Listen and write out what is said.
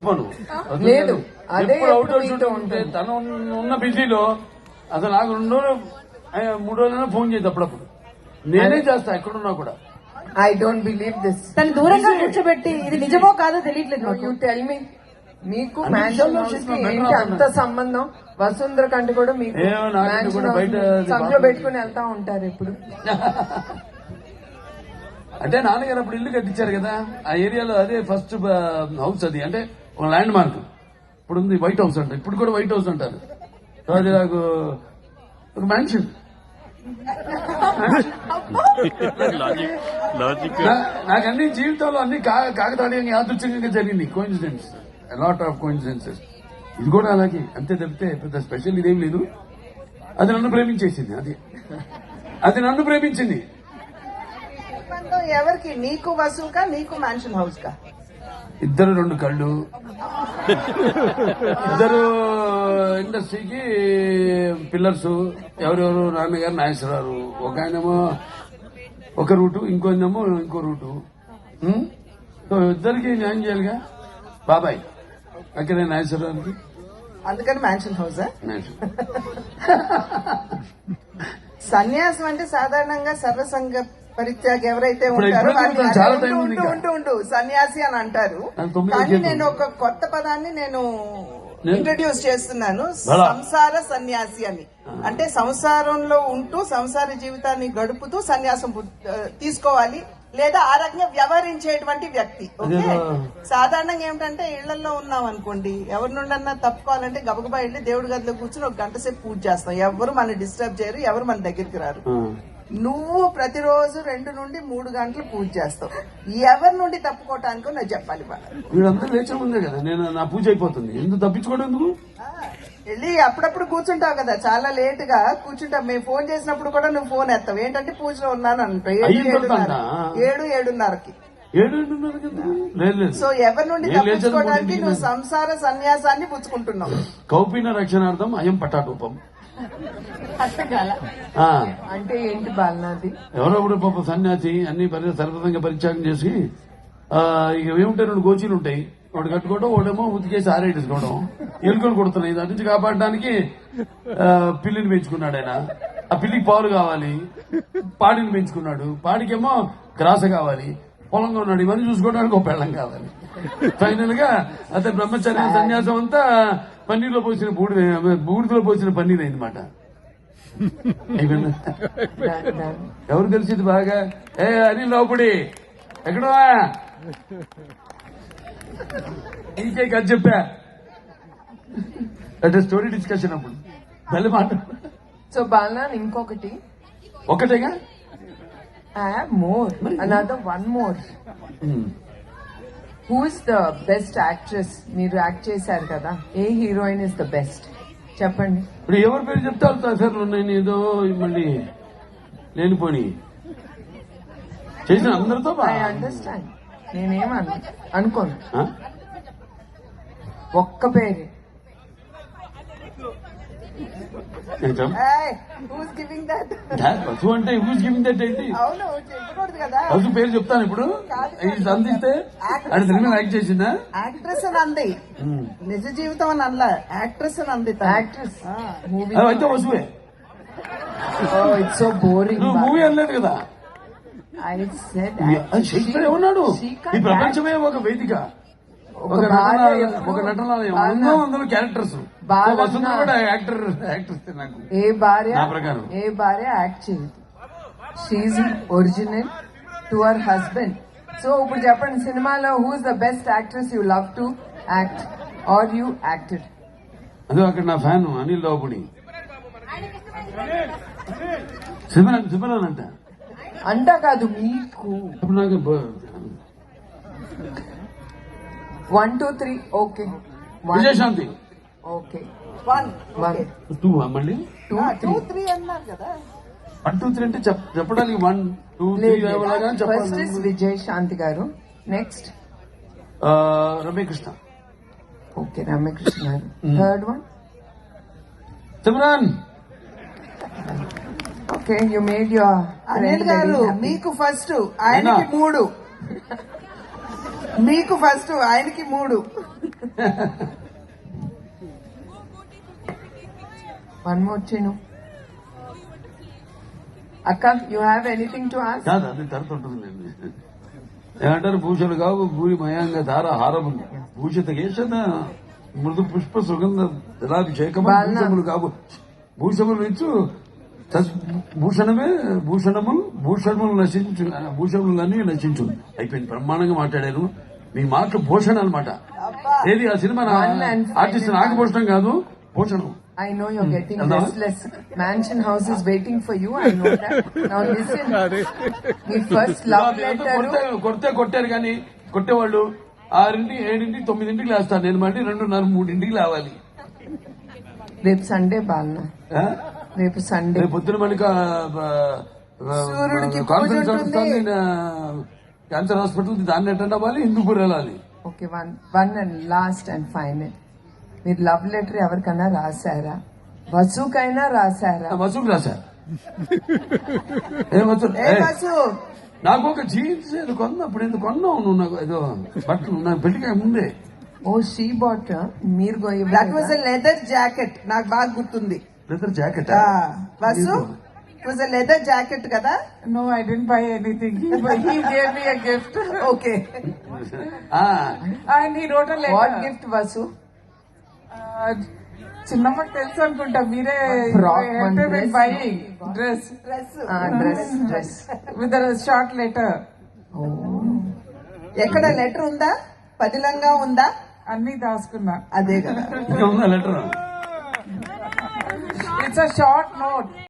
లేదు అదే ఎప్పుడు అవుట్ ఉంటే తను ఉన్న బిజీలో అసలు నాకు 2 రోజులు 3 రోజులైనా ఫోన్ చేసి అప్పుడప్పుడు నేనే చేస్తా ఎక్కడున్నా కూడా. I don't believe this. తను దూరంగా కూర్చోబెట్టి ఇది నిజమో కాదో తెలియట్లేదు. యూ టెల్ మీ, మీకు అన్ని మ్యాన్షన్ విషయాల్లో హౌస్ కి she's ఏంటి better అంత సంబంధం? వసుంధర కంటే కూడా మీకు ఏమో నాకంటే కూడా బయట అది సంఖ్యలో బాగా పెట్టుకుని వెళ్తా ఉంటారు ఇప్పుడు. అంటే నాన్నగారు అప్పుడు ఇల్లు కట్టించారు కదా ఆ ఏరియాలో, అదే ఫస్ట్ హౌస్ అది, అంటే ఒక ల్యాండ్ మార్క్. ఇప్పుడు ఉంది వైట్ హౌస్ అంటారు, ఇప్పుడు కూడా వైట్ హౌస్ అంటారు. అది నాకు ఒక మ్యాన్షన్. నాకు అన్ని జీవితంలో అన్ని కాకతాళీయంగా యాదృచ్ఛికంగా జరిగింది. Coincidence, lot of coincidences. ఇది కూడా అలాగే, అంతే తప్పితే పెద్ద స్పెషల్ ఇదేం లేదు. అది నన్ను ప్రేమించేసింది, అది నన్ను ప్రేమించింది. ఎవరికి? నీకు వసూకా, నీకు మ్యాన్షన్ హౌస్ కా? ఇద్దరు 2 కళ్ళు, ఇద్దరు ఇండస్ట్రీకి పిల్లర్స్. ఎవరెవరు? నాన్నగారు నాగేశ్వరరావు, ఒక ఆయనేమో ఒక రూటు, ఇంకోనేమో ఇంకో రూటు. సో ఇద్దరికి న్యాయం చేయాలిగా. బాబాయ్ అక్కడే నాగేశ్వరరావుకి, అందుకని మ్యాన్షన్ హౌస్. నాగేశ్వర సన్యాసం అంటే సాధారణంగా సర్వసంగ పరిత్యాగ ఎవరైతే ఇప్పుడు ఉంటారో ఎప్పుడైతే వాళ్ళని చాలా ఉంటూ టైం ఉంది ఉంటూ ఇంకా. ఉంటూ ఉంటూ సన్యాసి అని అంటారు. నాకు 9 కానీ కేసులు. నేను ఒక కొత్త పదాన్ని నేను ఇంట్రడ్యూస్ చేస్తున్నాను, బలా. సంసార సన్యాసి అని. అంటే సంసారంలో ఉంటూ సంసార జీవితాన్ని గడుపుతూ సన్యాసం తీసుకోవాలి, లేదా ఆ రకంగా వ్యవహరించేటువంటి వ్యక్తి. ఓకే, సాధారణంగా ఏమిటంటే ఇళ్లలో ఉన్నాం అనుకోండి, ఎవరి నుండన్నా తప్పుకోవాలంటే గబగబా వెళ్ళి దేవుడి గదిలో కూర్చుని 1 గంట సేపు పూజ చేస్తాం. ఎవరు మన డిస్టర్బ్ చేయరు, ఎవరు మన దగ్గరికి రారు. నువ్వు ప్రతిరోజు 2 నుండి 3 గంటలు పూజ చేస్తావు. ఎవరి నుండి తప్పుకోవటానికో నాకు చెప్పాలి. వీళ్ళందరూ లేచే ఉందే కదా, నేను నా పూజ అయిపోతుంది, ఎందుకు తప్పించుకోవడం ఎందుకు? వెళ్ళి అప్పుడప్పుడు కూర్చుంటావు కదా, చాలా లేట్ గా కూర్చుంటావు. మేము ఫోన్ చేసినప్పుడు కూడా నువ్వు ఫోన్ ఎత్తావు. ఏంటంటే పూజలో ఉన్నాను అంటావు. 7:30కి. సో ఎవరి నుండి తప్పించుకోవడానికి నువ్వు సంసార సన్యాసాన్ని పుచ్చుకుంటున్నావు. కౌపీన రక్షణార్థం అయం పటాటోపం. అంటే ఏంటి బాలనాది? ఎవరో ఒకడు పాప సన్యాసి అన్ని సర్వతంగా పరిత్యాగం చేసి ఇక ఏముంటాయి, 2 గోచీలు ఉంటాయి, ఒకటి కట్టుకోవడం, ఒకటేమో ఉతికేసి ఆరేసుకోవడం. ఎలుకలు కొడుతున్నాయి, దాని నుంచి కాపాడడానికి పిల్లిని పెంచుకున్నాడు ఆయన. ఆ పిల్లికి పాలు కావాలి, పాడిని పెంచుకున్నాడు. పాడికేమో గ్రాస కావాలి, పొలంగా ఉన్నాడు. ఇవన్నీ చూసుకోవడానికి ఒక పెళ్ళం కావాలి. ఫైనల్ గా అతని బ్రహ్మచర్య సన్యాసం అంతా పన్నీర్లో పోసిన బూడిదలో పోసిన పన్నీర్ అయిందన్నమాట. ఎవరు తెలిసింది బాగా? అనిల్ రావుపూడి ఎక్కడో ఇంకే కథ చెప్పా అంటే స్టోరీ డిస్కషన్ అప్పుడు మళ్ళీ మాట. సో బాలనాథ్ ఇంకొకటి ఒకటేగా, I have more. Another one more. Who is the best actress? మీరు యాక్ట్ చేశారు కదా, ఏ హీరోయిన్ ఇస్ ద బెస్ట్ చెప్పండి. ఇప్పుడు ఎవరి పేరు చెప్తారు సార్? నేను ఏదో మళ్ళీ లేనిపోని చేసిన అందరితో ఐ అండర్స్టాండ్, నేనేమను అనుకోను. ఒక్క పేరు Who's giving that? పశు అంటే హూస్ గివింగ్ దట్ ఏంటి? అవును, చెప్పకూడదు కదా. పశు పేరు చెప్తాను ఇప్పుడు. ఇది అందిస్తే అది సినిమా యాక్ట్ చేసిందా? యాక్ట్రెస్ అని అంది, నిజ జీవితం అని అనలా, యాక్ట్రెస్ అని అంది. యాక్ట్రెస్ అయితే పశువే. It's so boring. నువ్వు మూవీ అనలేదు కదా. ఐ సెడ్ షేక్స్పియర్ ఏమన్నాడు? ఈ ప్రపంచమే ఒక వేదిక, ఒక నటనాలయం, అందులో క్యారెక్టర్స్. వసుంధర కూడా యాక్ట్రెస్. నాకు ఏ భార్య నా ప్రకారం ఏ భార్య యాక్ట్ చేయదు. She original to our husband. So ఇప్పుడు చెప్పండి, సినిమాలో who is the best actress you love to act or you acted? అదే అక్కడ నా ఫ్యాన్ అనిల్ రావుపూడి. సిమరన్ అంట కాదు మీకు. నాకు 1 2 3 ఓకే. విజయశాంతి ఓకే. 1 2 మళ్ళీ 2 2 3 అన్నారు కదా. 1 2 3 అంటే చెప్పడానికి 1 2 3 ఫస్ట్ ఇస్ విజయశాంతి గారు, నెక్స్ట్ రమ్యకృష్ణ. ఓకే, రమ్యకృష్ణ గారు. Third one Simran. Okay, you made your Anil గారు. మీకు ఫస్ట్, ఆయనకి 3. మీకు ఫస్ట్, ఆయనకి 3. One more, Chinu. Akka, you have anything to ask? కాదు అది తరత ఉంటుందండి. ఏమంటారు భూషణ కావు భూరి మయాంగ ధార హారములు భూషిత కేశన మృదు పుష్ప సుగంధ జలాభిషేకము బాలన. భూషములు కావు భూషములు ఇచ్చు భూషణములు భూషణములన్నీ నశించు అయిపోయింది. బ్రహ్మాండంగా మాట్లాడారు. మీ మాటలు భూషణ అనమాట. ఏది ఆ cinema One and artist Nagabhushanam కాదు, Bhushanam. I know you're getting Hello? restless. Mansion house is waiting for you. I know that. Now listen. The first love letter. కొట్టారు కానీ కొట్టేవాళ్ళు 6, 7, 9 లేస్తారు. నేను మళ్ళీ 2:30, 3 లేవాలి. రేపు సండే బాలన. ఆ? రేపు సండే. రేపు పొద్దున మళ్ళీ సూర్యుడికి కాన్ఫరెన్స్ పూజ ఉంటుంది. క్యాన్సర్ హాస్పిటల్ దాన్ని అటెండ్ అవ్వాలి, హిందూపూర్ వెళ్ళాలి. Okay, one and last and final. మీరు లవ్ లెటర్ ఎవరికైనా రాశారా? వసుకైనా రాశారా? వసూలు రాశా. ఏ వసూలు? ఏ బస్సు నాకు ఒక జీన్స్ ఏదో కొన్నప్పుడు ఎందుకు కొన్నావు నువ్వు? నాకు ఏదో బట్టలు నాకు పెళ్లిగా ముందే. Oh she bought. మీరు that was a leather jacket. నాకు బాగా గుర్తుంది. లెదర్ జాకెట్ బస్సు it was a leather jacket కదా. No, I didn't buy anything. He gave me a gift. Okay And he wrote a letter. What gift వసు? చిన్నమ్మకి తెలుసు అనుకుంటా. మీరే Frock, one dress. Buying dress dress. With short letter. ఎక్కడ letter ఉందా? పదిలంగా ఉందా? అన్ని దాచుకున్నా. అదే కదా. Letter it's a short note.